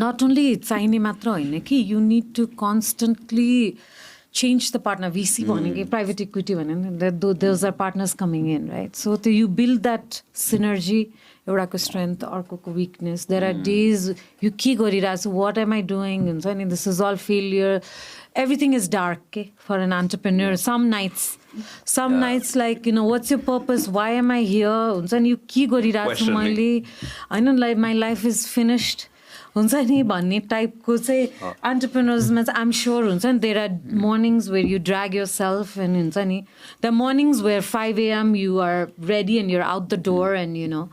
not only चाहिने मात्र होइन कि you need to constantly change the partner. VC भनेको private equity भनेको those are partners coming in, right? So you build that synergy, एउटाको strength, अर्कोको weakness. There are days you के गरिरहेको छु, what am I doing, हुन्छ नि, this is all failure. Everything is dark, okay, for an entrepreneur. Some nights like, you know, what's your purpose? Why am I here? हुन्छ नि, यो के गरिरहेको छु मैले, होइन, like my life is finished. हुन्छ नि भन्ने टाइपको चाहिँ एन्टरप्रेन्योर्समा चाहिँ आइम स्योर हुन्छ नि. There are mornings where you drag yourself and हुन्छ नि the mornings where 5 AM you are ready and you're out the door and you know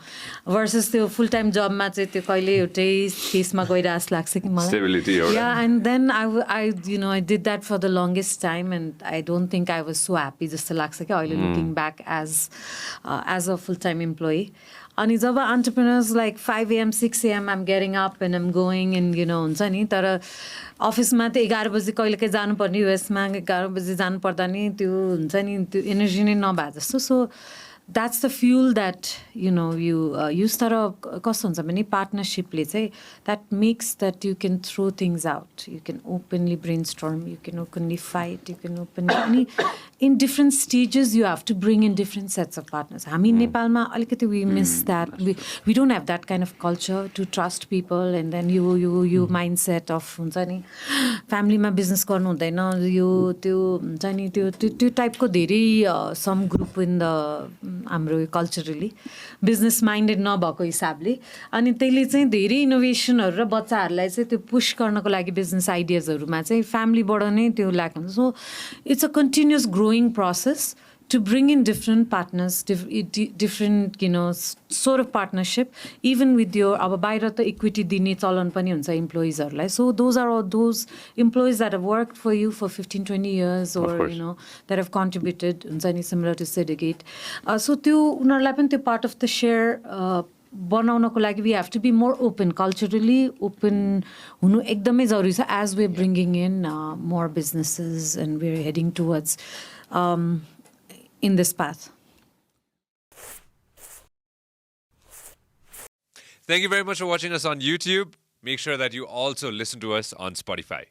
versus त्यो फुल टाइम जबमा चाहिँ त्यो कहिले एउटै केसमा गइरहेको जस्तो लाग्छ कि मलाई. Yeah and then I you know I did that for the longest time and I don't think I was so happy जस्तो लाग्छ कि अहिले looking back as a full time employee. अनि जब entrepreneurs like 5 AM 6 AM I'm getting up and I'm going and you know हुन्छ नि, तर अफिसमा त 11 बजी कहिले काहीँ जानुपर्ने, युएसमा 11 बजी जानुपर्दा नि त्यो हुन्छ नि त्यो एनर्जी नै नभए जस्तो. So that's the fuel that you know you use. तर कस्तो हुन्छ भने पार्टनरसिपले चाहिँ that makes that you can throw things out, you can openly brainstorm, you can openly fight, you can openly अनि in different stages you have to bring in different sets of partners. हामी नेपालमा अलिकति we miss that. We don't have that kind of culture to trust people and then यो mind set of हुन्छ नि फ्यामिलीमा business गर्नु हुँदैन, यो त्यो हुन्छ नि त्यो टाइपको धेरै सम ग्रुप इन द हाम्रो कल्चरली बिजनेस माइन्डेड नभएको हिसाबले. अनि त्यसले चाहिँ धेरै इनोभेसनहरू र बच्चाहरूलाई चाहिँ त्यो पुस गर्नको लागि बिजनेस आइडियाजहरूमा चाहिँ फ्यामिलीबाट नै त्यो ल्याएको हुन्छ. So it's a continuous growing process to bring in different partners, different, you know, sort of partnership, even with your, अब बाहिर त equity दिने चलन पनि हुन्छ इम्प्लोइजहरूलाई. So those are all those employees that have worked for you for 15-20 years or, you know, that have contributed, हुन्छ नि, similar to syndicate. So त्यो उनीहरूलाई पनि त्यो part of the share बनाउनको लागि we have to be more open, culturally open हुनु एकदमै जरुरी छ as we're bringing in more businesses and we're heading towards in this path. Thank you very much for watching us on YouTube. Make sure that you also listen to us on Spotify.